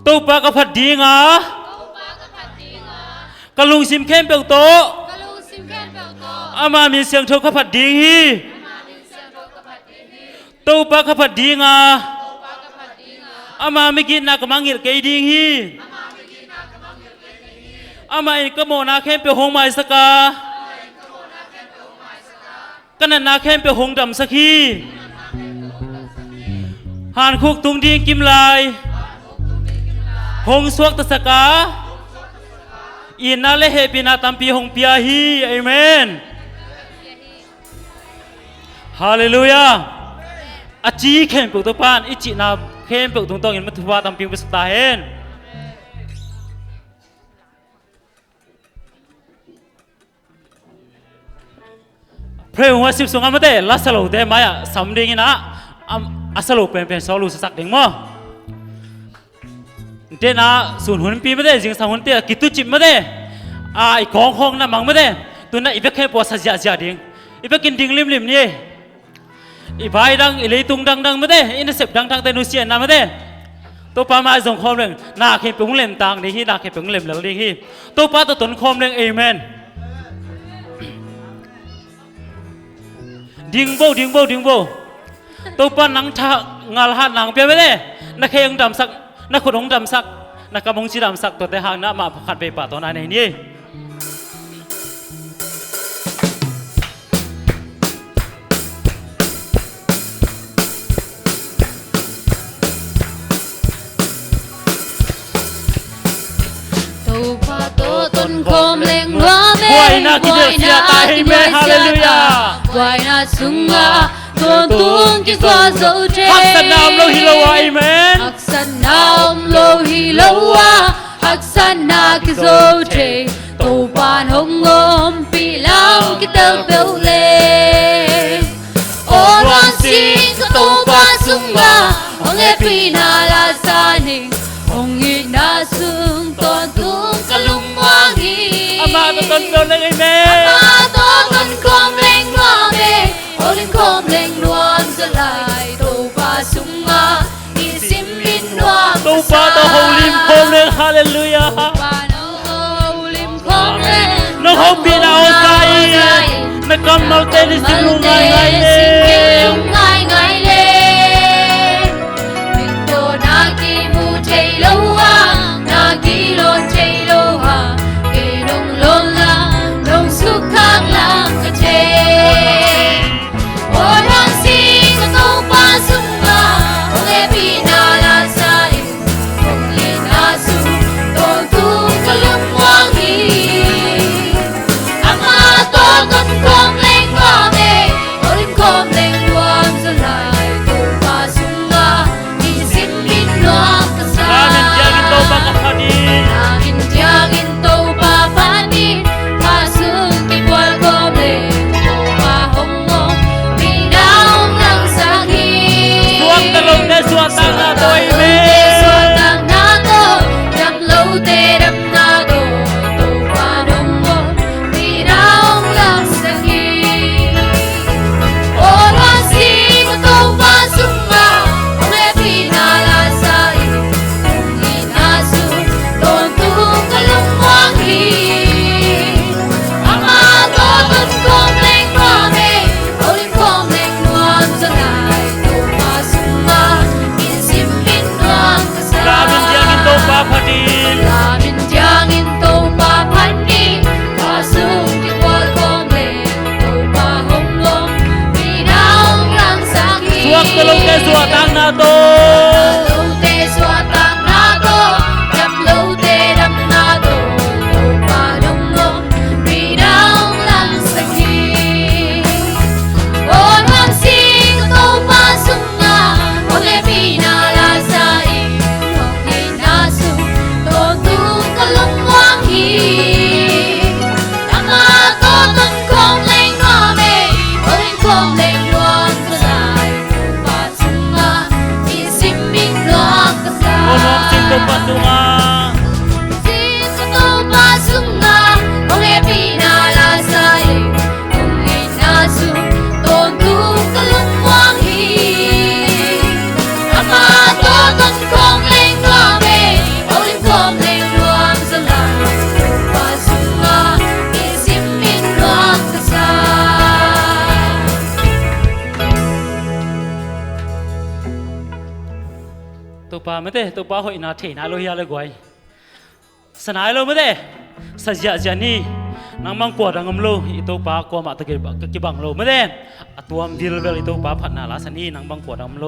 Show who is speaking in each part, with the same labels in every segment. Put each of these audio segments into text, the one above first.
Speaker 1: tu pa ka phat ding a ka lung sim khem pe to ama mi siang tho ka phat ding hi tu pa ka phat ding a ama mi gin na ka mangil ke ding hi ama in ka mo na khem pe hong mai saka kana na khem pe hong dam sakhi han khuk tung ding kim lai hong suak ta saka ina le he pina tampi hong pia hi amen hallelujah achi khem pe to pan ichi na khem pe tung tong in ma thuwa tampi pe sta hen pray wa sip sung amate la salo de maya samding ina asalo pen pen solu sak ding moเจน่าสูญหุ่นปีไม่ได้จริงสาวหุ่นเตี้ยกิตุจิบไม่ได้อีกของห้องน่ะมังไม่ได้ตัวนั้นอีเวกแค่ปวดสัจจะดิ่งอีเวกกินดิ่งริมนี่อีใบดังอีเลยตุงดังไม่ได้อินเสพดังแต่นุเสียนน่ะไม่ได้ตัวป้ามาส่งคอมเรื่องน่าเข็มเป็นเล่มต่างนี่ที่น่าเข็มเป็นเล่มเหล่านี้ที่ตัวป้าตัวตนคอมเรื่องเอเมนดิ่งโบตัวป้านังชางาลหันนังเปียไม่ได้นักเขยงดำสักนักขุดหงดำสักนักกระมงชีดำสักตัวแต่หางน้ามาขัดไปป่าตัวนั้นนี่
Speaker 2: ตัวพาตัวต้นโคมเล็งว่าเมย์
Speaker 1: วายนาคิดเสียตายให้เมย์ฮาเลลูยาว
Speaker 2: ายนาสุงาตัวตุงกิกว่าโซเจ
Speaker 1: ฮักสนามโลหิโลวาเมน
Speaker 2: ฮักสนามโลหิโลวาฮักสนากิโซเจตัวปานหงงมปีลาวกิเตอร์เบลเล่โอรันซิงก็ตัวปานสุงาหงเอปีนาลาซานิหงอีนาสุงตัวตุงกะลุงวางฮี
Speaker 1: อามาตัวตนเบลเล่เมน
Speaker 2: อามาตัวตนคอมเล็งว่าเมโอลินคอมเล็งนวลสลายตัวปาสุงาอีซิมลินนวล
Speaker 1: ตัวปาตัวโฮลิมคอมเล็งฮาเลลูยา
Speaker 2: ปาโนโฮลิมคอมเล็ง
Speaker 1: น้องฮอปีนาโอไซนักกำลังเต้นสิลุงไงเลย
Speaker 2: มิโตนากิมูเทโลวานากิโลเทโลฮาเกนงโลลาลงสุขข้างล่างกะเทโอรันซิงก็ต้องปาสุงาโอเลปีนาลาซาอิโอเลนาสุโตตุกะลุงวางฮีอามาโตต้นคอมเล็งว่าเมโอลิมคอมเล็งรวมสลายโตปาสุงาอีสิมลินนวมกะซา
Speaker 1: ลามินจากินโตปากะพาดี
Speaker 2: ลามินจากินโตปาพาดีพาสุงกิบวลคอมเล็งโตปาหงงงปีดาวนังสังฮี
Speaker 1: สวงตะลงในสวงตังนาโตเอเมน
Speaker 2: สวงตังนาโตดำโลเตดำนาโตโตปาหงงงปีดาวนังสังฮีโอราซีก็โตปาสุงาโอเลปีนาลาซาอิลีนาสุโตตุกะลุงวางฮีอามาโตต้นคอมเล็งว่าเมโอลิมคอมเล็งนวลสลายโตปาสุงาอินซิมลินนวลกะซา
Speaker 1: ลามินจากินโตปาพาดี
Speaker 2: ลามินจางินโตปาพันดีพาสุงที่วอลคอมเล็งโตปาหงงงปีดาวรังสังฮี
Speaker 1: สวงตะลงในสวงตังนาโต
Speaker 2: โลเตสวาตังนาโตจับโลเตดำนาโตโตปาดงงงปีดาวลังสังฮีโอรันซิงโตปาสุงาโอเลปีนาลาซาอิโอเลนาสุโตตุกะลุงวางฮีอามาโตต้นคงเล็งว่าเมโอลินคงเล็งรวมสลายโตปาสุงา
Speaker 1: ตัวปาไม่ได้ตัวปาหอยนาเทนาโลหิอาเลยกวยสนายโลไม่ได้สัจจะนี่นางมังกวดนางอมโลอีตัวปากวมาตะเกียบกิบังโลไม่ได้ตัวมดิลเวลอีตัวปาผัดนาลาสนีนางมังกวดนางอมโล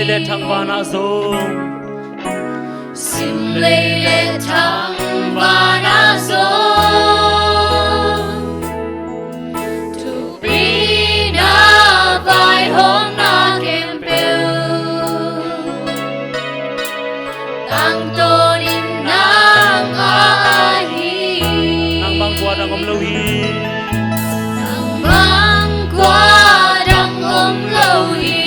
Speaker 1: เลทังวานาโซ
Speaker 2: สิมเลทังวานาโซทุปีนาไวหงนาเกมเปลตั้งโตนินนางอาฮี
Speaker 1: นางบางกวาดังอมโลฮี
Speaker 2: นางบางกวาดังอมโลฮี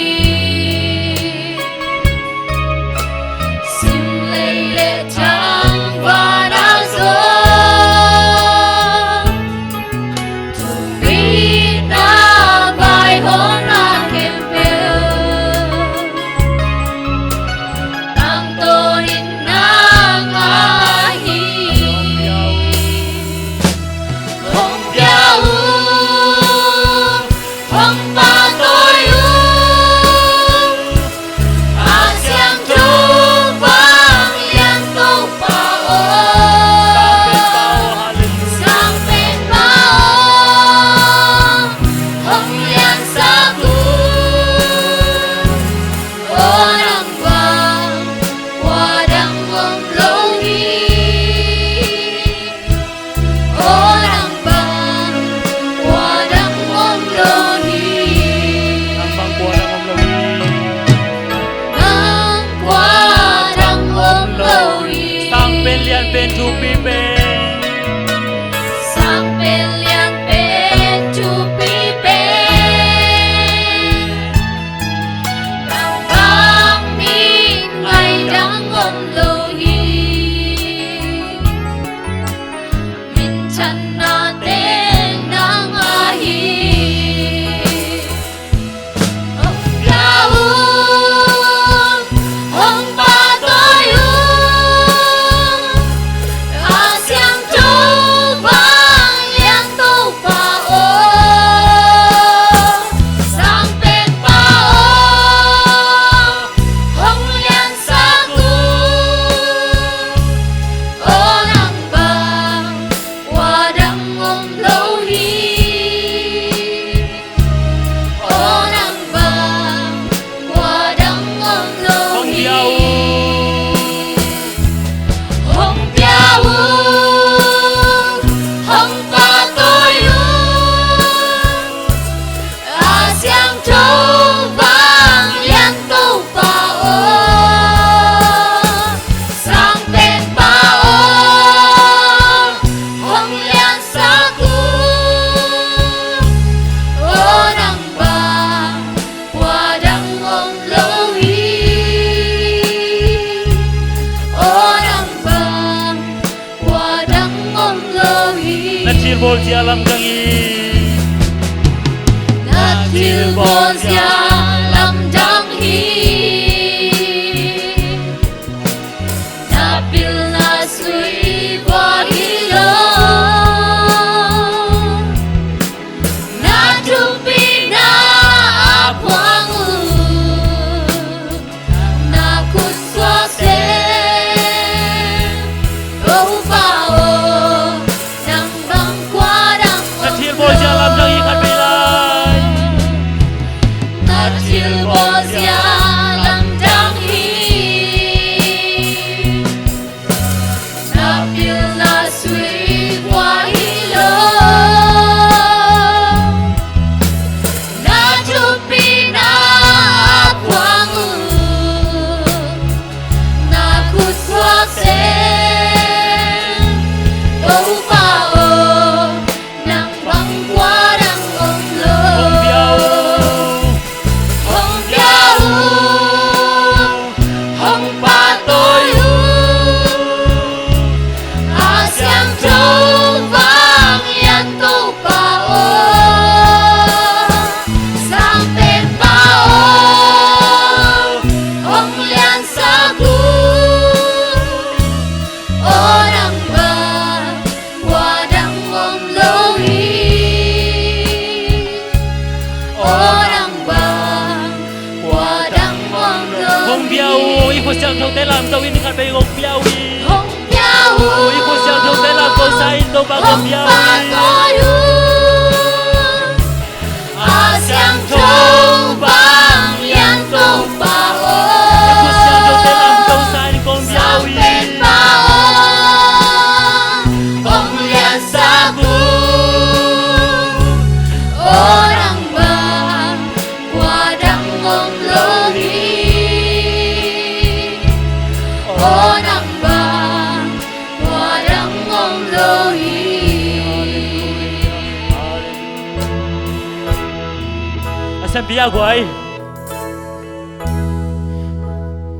Speaker 1: Bol jalam gangi
Speaker 2: Natil bol jalam janghi Napil nasui bahilo Natupi na apwangu Nakuswase Rohubao
Speaker 1: Bol jalam jangi kat bilai
Speaker 2: Orang bang qua đắng mong lối
Speaker 1: Hong biao i ko siang thâu te lam to in khat pe hong biao i
Speaker 2: Hong biao
Speaker 1: i ko siang thâu te lam to sai to ba hong biao i
Speaker 2: a siang thâu bang yan to ba o
Speaker 1: ko siang thâu te lam to sai con biao i
Speaker 2: Ông lian sa bu Orang bang qua đắng mong lối Orang bang qua đắng mong lối
Speaker 1: Asam biao goi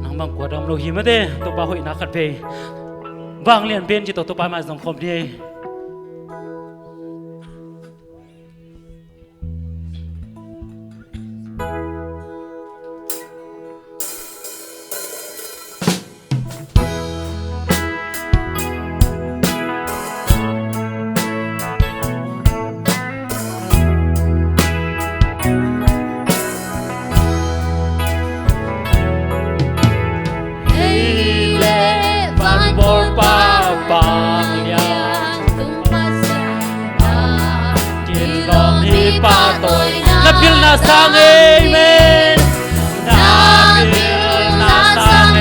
Speaker 1: nang bang ko dam lo hi ma de to ba hoi na khat pe Vang liền bên chỉ tổ tổ ba mà dòng khom đi na sang amen na bil na sang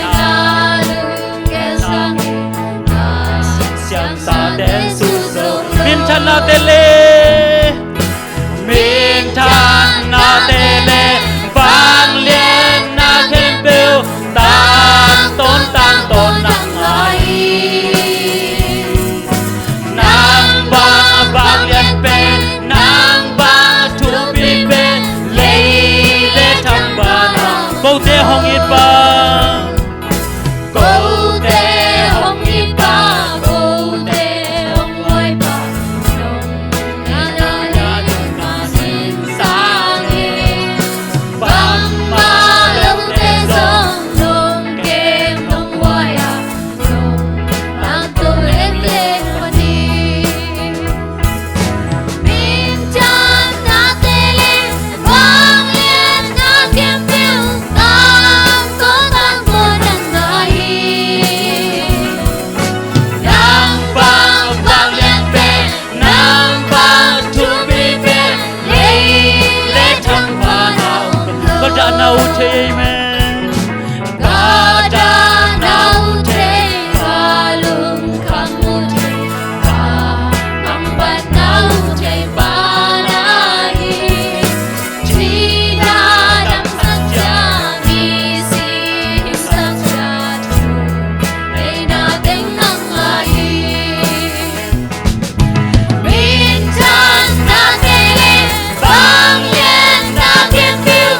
Speaker 1: na lung ke sang na siang sa den su so min chan na tele vang liên na khen bêu tang tôn nang ai nang ba vang liên pe Cô te hong it ba
Speaker 2: Cô te hong it ba Cô te hong ngoi ba Nong na xin sang e Bang ba lâu te song Nong kem nong ngoi a Nong nang tô lên lên qua đi Min chan na te lên vang lên na kem phiêu
Speaker 1: nau thế men
Speaker 2: ga da nau thế ga lung khang mu thế ga mang ban nau thế ba na hi chi da dam sang cha ni si sang cha tu ei na deng nang ai min chan na te le bang yen na kien phiêu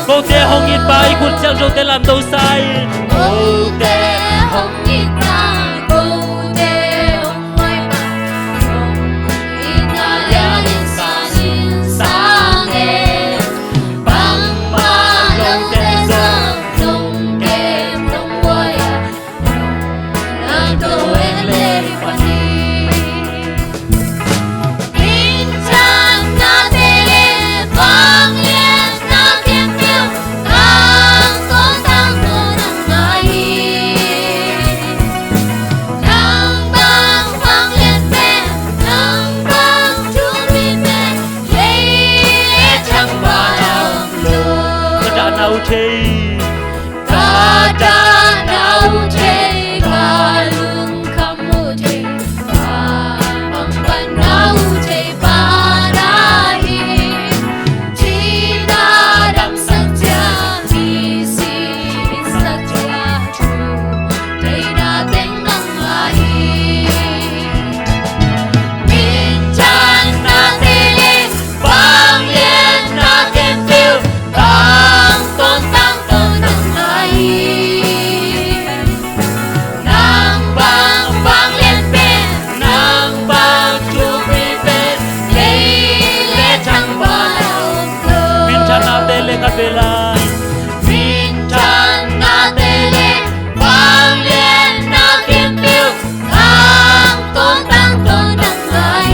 Speaker 1: Cô te hong it ba i kun chang jo te lam do sai
Speaker 2: Cô te hong it ba Cô te hong mai ba Hong it na lian sang e Bang ba lâu te song Nong kem nong ngoi a Nong nang tô en le quan đi In chan na te le vang liên na kem phiêu tang tôn nang ai nang bang vang liên pe nang bang chu vi pe lê chẳng ba nào
Speaker 1: Cô đã nau thế
Speaker 2: ga da nau thế ga lung kham mu thế ga mang ban nau thế ba na hi chi da dam sang cha ni si sang cha chu tây da teng nang ai min chan na te le vang liên na kem phiêu tang tôn nang ai
Speaker 1: bela
Speaker 2: Min chan na tele Bang lien na kim piu Tang tôn nang lai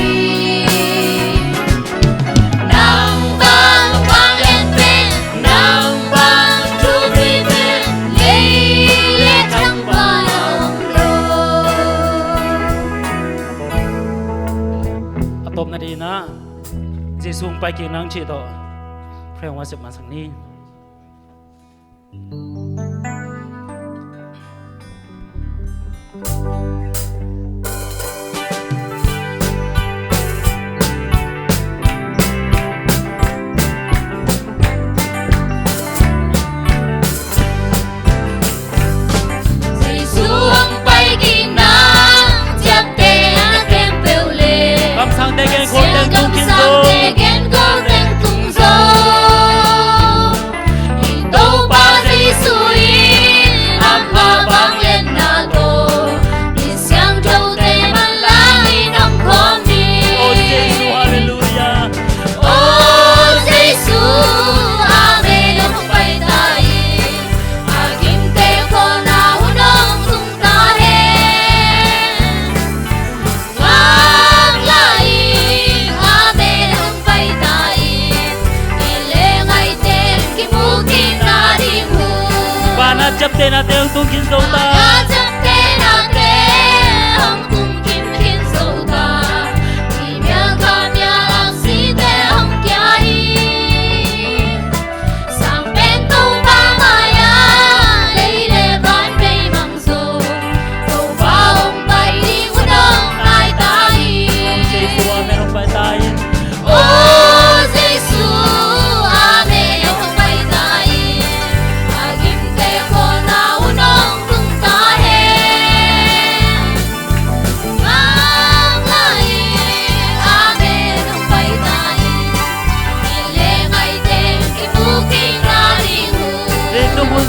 Speaker 2: Nang bang wang lien pin Nang bang tu vi pin Lei le thang ba ông lo
Speaker 1: Atop na di na Jesung pai ki nang chi toพระองค์ว่าจะมาสังนี้คำสั่งแต่แกนคนแต่งตุ้งกินโซchấp tên là tên tung kín dấu ta
Speaker 2: chấp tên là tên hồng tung kín dấu ta vì miệng khám ya lang si tên hồng kia hi sang bên tu ba maya lấy để bán bê mang dấu tu ba hồng bay đi quân đông lại ta hi
Speaker 1: Giêsu amen hồng bay ta hi
Speaker 2: oh Giêsu amen hồng bay ta hi agim te con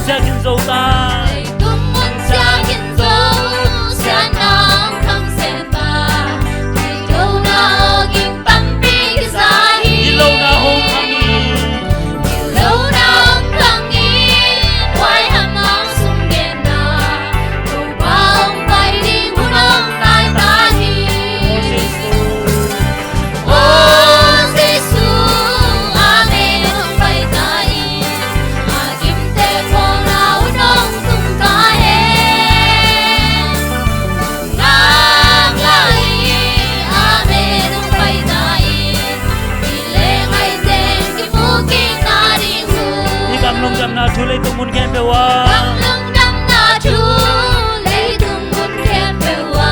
Speaker 1: Sia kin dấu ta
Speaker 2: tung mun sia kin dấu sia nang thang sen ta đi đâu na kim tâm pi cái sai
Speaker 1: đi lâu na hông thang đi
Speaker 2: lâu na hông thang đi quay hàm ngang sung đen na đâu ba ông bay đi muốn ông lại ta đi oh Giêsu amen ông bay ta đi kim te con
Speaker 1: lung jam na thu lấy tung mun khen bê wa
Speaker 2: lung jam na thu lấy tung mun khen bê wa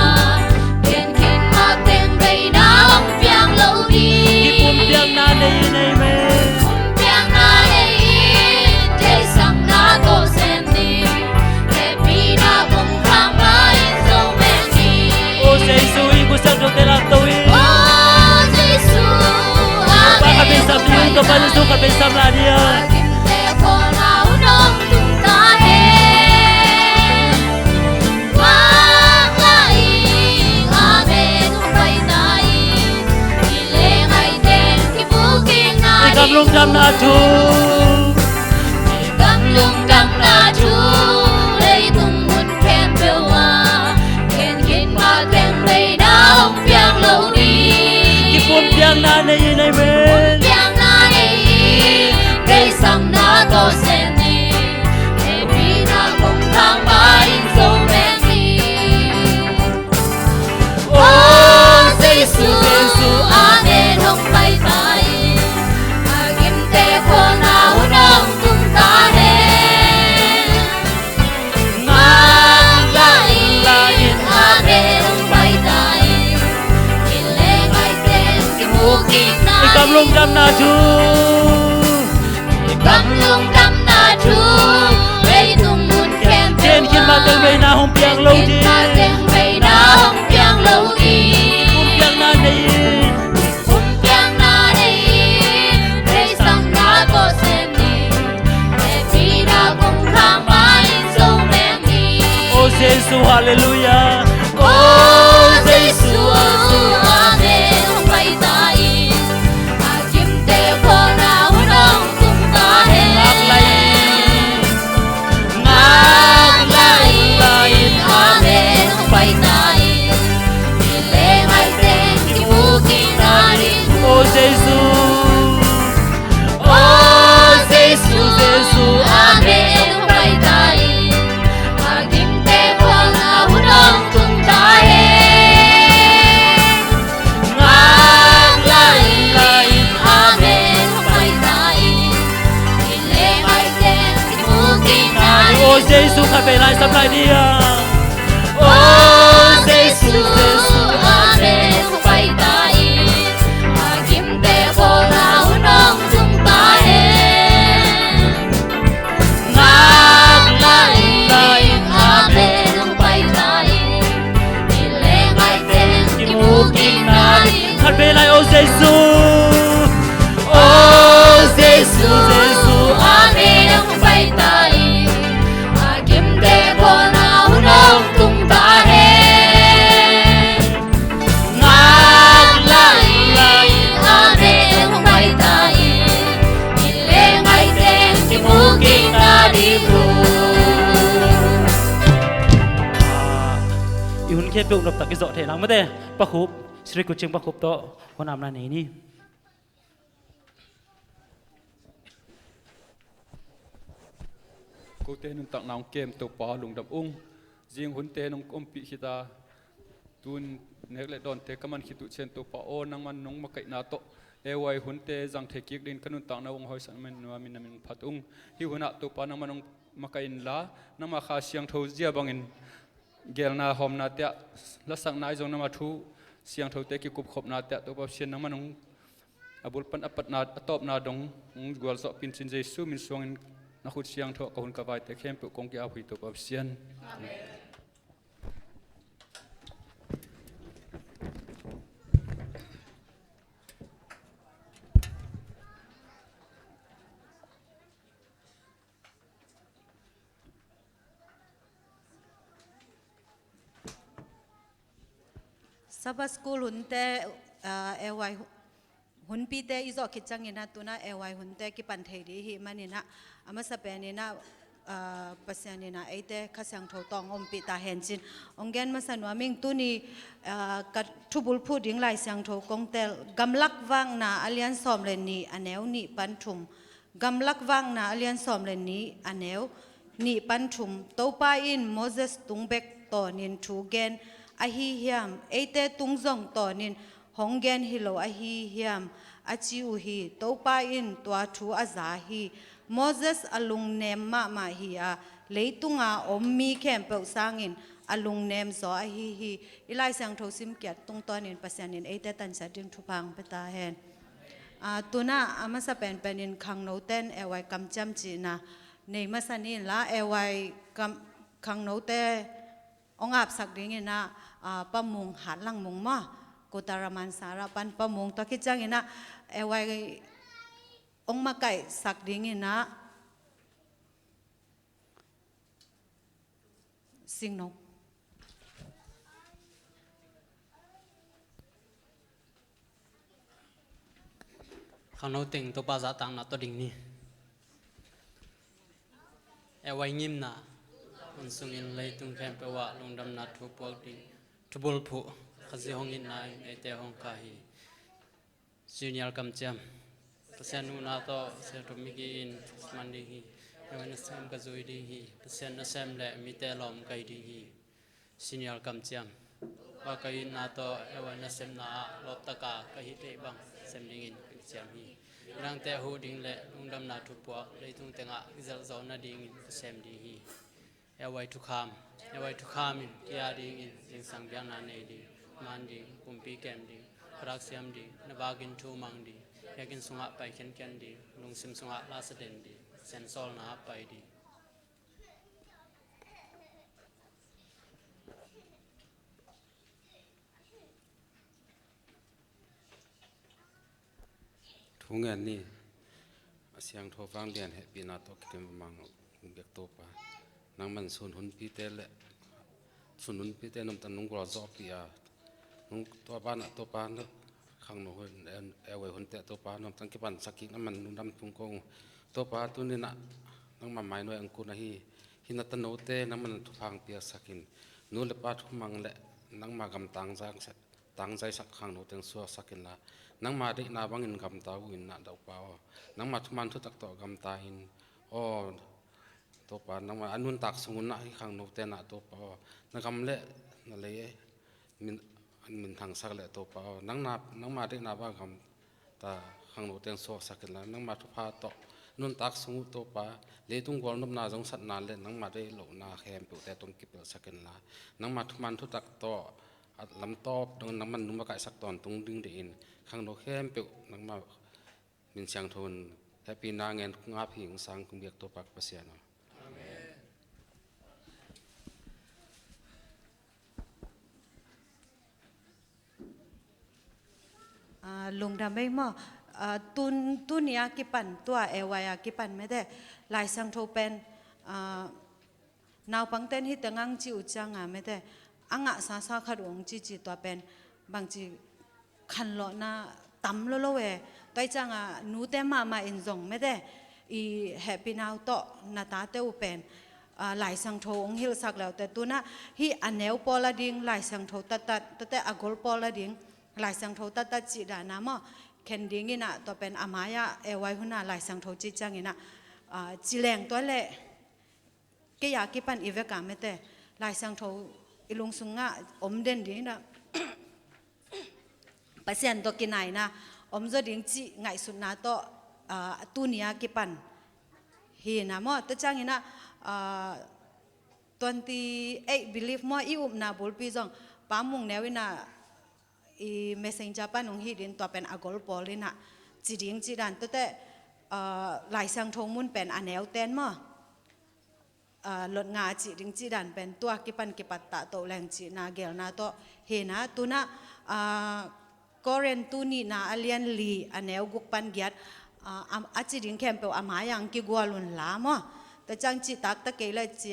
Speaker 2: khen khen ma tên bay na ông piang lâu đi
Speaker 1: ki pum piang na nei nei me
Speaker 2: pum piang na nei thế sang na to sen đi để pi na bông khang ba in dấu men đi
Speaker 1: o Giêsu i ku sang trong tên là tôi
Speaker 2: oh Giêsu amen
Speaker 1: ba bên sam đi to ba Giêsu bên sam là đi
Speaker 2: con áo đông tung ta hết vang lại amen bay tay đi lên ngày tên khi vũ kinh na
Speaker 1: cầm lung jam na thu
Speaker 2: cầm lung jam na thu lấy tung mun khen bêu à khen khen ma khen bay na ông piang lâu đi
Speaker 1: ki pum piang na nei nei me
Speaker 2: piang na nei để sang na to sen đi để pi na cùng thang ba in dấu men đi oh Giêsu amen hồng bay tay kim te con áo đông tung ta hết mang lại amen hồng bay tay nhìn lên ngày tên kim vũ kim na
Speaker 1: cầm lung jam na thu
Speaker 2: cầm lung đâm na chu lấy tung mun khen
Speaker 1: trên khi mà tên bay na hông piang lâu đi
Speaker 2: tên bay na hông piang lâu đi
Speaker 1: pum piang na nei
Speaker 2: để sang na có xem đi để pi na cùng khang ba in dấu men đi
Speaker 1: o Giêsu hallelujah
Speaker 2: oh Giêsu amen hông bay ta in kim te con áo đông tung ta hết
Speaker 1: Giêsu khai về lại sắp lại đi
Speaker 2: Oh Giêsu ane không phải ta in mà kim tê khô là nong tung ta hen ngạc lại ane không phải ta in đi lên ngay tên kim u kim na đi
Speaker 1: khai về lại ô Giêsu
Speaker 2: Oh Giêsu ane không phải ta in mà kim tê khô là nong tung ta hen ngạc lại ane không phải ta in đi lên ngay tên kim u kim na đi
Speaker 1: ihun khe puk nop tak zo the lang mate pa khup sri kuching pa khup to honam na nei ni
Speaker 3: cô tên nông tặng nòng kem tổ pa lùng đập riêng huấn tên nông ôm bị kita tuôn nếu lại đòn thế các man khi tụ trên tổ pa o năng man nông mặc cậy na to ewai huấn tê rằng thế kiek đến các nông tặng na ông hỏi sẵn mình phát hi huấn ạ tổ pa năng man nông mặc cậy lá năng mà khá siang thâu zia bangin gel na hom na tia la sang na zong na ma thu siang thâu te ki kup khop na tia tổ pa sian năng man nông abul pan apat na atop na dong gwal zo pin chin Jesu min suangin na khut siang tho ko hun ka vai te khem pu kong ki a hui to pa sian
Speaker 4: Sabbath School hunte ewai hunpi te izo kichangina tuna ewai hunte ki panthei hi manina ama sapenina pasianina eite khasyang tho tong ompi ta henchin ongen masanwa ming tuni ka thubul phu ding lai syang tho kongtel gamlak wang na alian som len ni aneu ni panthum gamlak wang na alian som len ni aneu ni panthum topa in Moses tungbek to nin thu gen ahi hiam eite tungzong tonin honggen hilo ahi hiam achiu hi topa in tua thu azahi Moses alung nem ma hi a leitunga ommi kem pe sangin alung nem zo ahi hi ilai sang tho sim kyat tung tonin pasianin eite tan sa ding thupang peta hen tuna amasa pen penin khang no ten ewai kamcham chi na nei masanin la ewai kam khang no te ongap sak dingina pamung halang mung ma kotaraman sara pan pamung to kichangina ewai ong makai sak dingina singno
Speaker 5: khang nấu tình to ba giá tăng na to đình ni ewai ngim na unsung in lei tung khem pe wa lungdam na thu puak di thubul phu khazi hong in nai ete hong ka hi junior kam cham pasian nu na to se to mi gi in man di hi ewan sam ka zui di hi pasian na sam le mi te lom kai di hi senior kam cham wa kai na to ewan na sam na lop ta ka hi te bang sam ding in cham hi rang te hu ding le lungdam na thu puak lei tung tenga gizal zo na ding in sam di hi ewai tu kham in kia ding in jing sang biang na nei di man di kumpi kem di prak siam di nabagin thu mang di yakin sunga pai ken ken di lung sim sunga la saden di sen sol na pai di
Speaker 6: thung ngan ni siang tho wang lian he pi na to kitem mang bek to pa nang man sun hun pi te le sun hun pi te nom tan nung gro zo pi a nung to pa na khang no hun ewe hun te to pa nom tan ki pan sakki na man nun dam tung kong to pa tu ni na nang ma mai no ang ku na hi na tan no te nang man thu phang pi sakin nu le pa thu mang le nang ma gam tang jai sak khang no teng so sakin la nang ma de na bang in gam ta win na dau pa nang ma thu man thu tak to gam ta in o to pa nang ma anun tak sungun na hi khang no te na to pa na gam le na le min thang sak le to pa nang ma de na ba gam ta khang no teng so sakin la nang ma thu pha to nun tak sungu to pa le tung gol nom na jong sat na le nang ma re lo na khem pu te tong kipel saken la nang ma thuman thu tak to at lam top dong nang man numa kai sak ton tung ding de in khang no khem pu nang ma min chang thon happy na ngen nga phing sang kum biak to pak pasiano
Speaker 4: ลุงทำไม่หม้อตุนยากิปันตัวเอวายากิปันไม่ได้ลายสังโทเป็นนาวปังเต้นที่ตังอังจิวจังอ่ะไม่ได้อังอ่ะซาขดวงจีตัวเป็นบางจีขันโลน่ะตั้มโลเวตัวจังอ่ะนูเต้มาอินซงไม่ได้อีแฮปปี้นาวโตนาตาเต้าเป็นหลายสังโทองฮิลสักแล้วแต่ตัวน่ะฮีอันเนวปอลาดิงหลายสังโทตัดแต่อากอลปอลาดิงหลายสังโทตัดจีดานะมอเคนดิ้งน่ะตัวเป็นอามายาเอไว้หุ่นน่ะหลายสังโทจีจังน่ะจีแรงตัวเละก็อยากกิปันอีเวกาไม่แต่หลายสังโทอีลุงสุงะอมเด่นดีนะปัสยันตัวกินไหนนะอมจะดิ้งจีไงสุดนะตัวตุนียกิปันเฮียนะมอตัวจังน่ะ28 believe มออีอุบนาบุลปีจงป้ามุงแนวินะอีเมสเซนจาปันองฮีดินตัวเป็นอากอลปอลินะจีดิ้งจีดันตัวแต่หลายสังโทมุนเป็นอันแนวเต้นมอลดงาจีดิ้งจีดันเป็นตัวกิปันกิปัตตะโตแรงจีนาเกลนาโตเฮนะตัวน่ะก็เรนตัวนี้นาอเลียนลีอันแนวกุกปันเกียรอาจีดิ้งแคมเปลอามายังกิกวาลุนลามอแต่จังจีตักตะเกลจี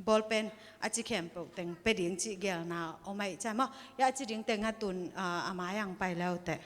Speaker 4: บอลเป็นอาจีแคมเปลแต่งไปดิ้งจีเกลนาเอาไม่ใช่มอยาจีดิ้งแต่งหัตุนอามายังไปแล้วแต่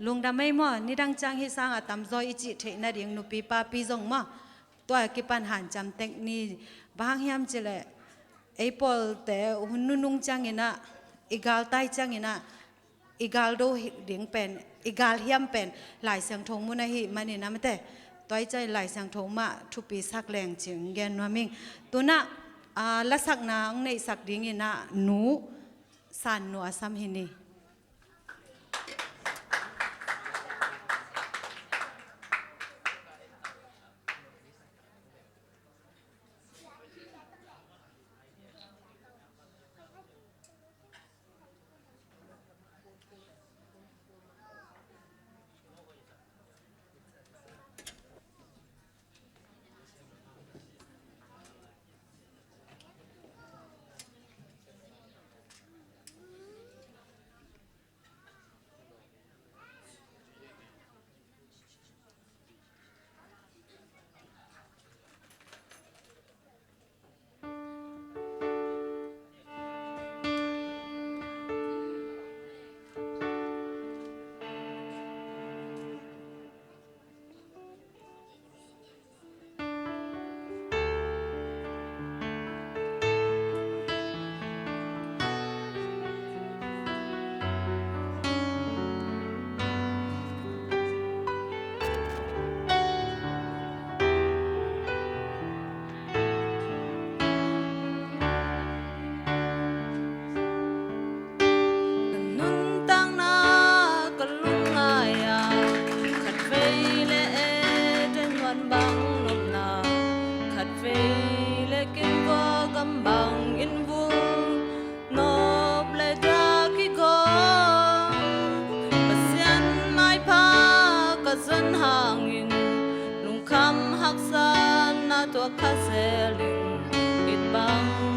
Speaker 4: ลุงดำไม่หม้อนี่ดังจังให้สร้างอาตมซอยอิจิเทนะเดียงนุปีปาปีจงหม้อตัวกิปันหันจำเต็กนี่บางยามเจเลยไอ้ปอลแต่หุ่นนุ่งจังเงินะอีกาลใต้จังเงินะอีกาลโดเดียงเป็นอีกาลเฮียมเป็นหลายเสียงทงมุนหิมันนี่นะไม่แต่ตัวใจหลายเสียงทงมาทุปีสักแรงจึงแกนว่ามิงตัวน่ะละสักนางในสักดิ้งเงินะหนูสันหนูซ้ำหินี
Speaker 2: tua khá dễ lưng ít băng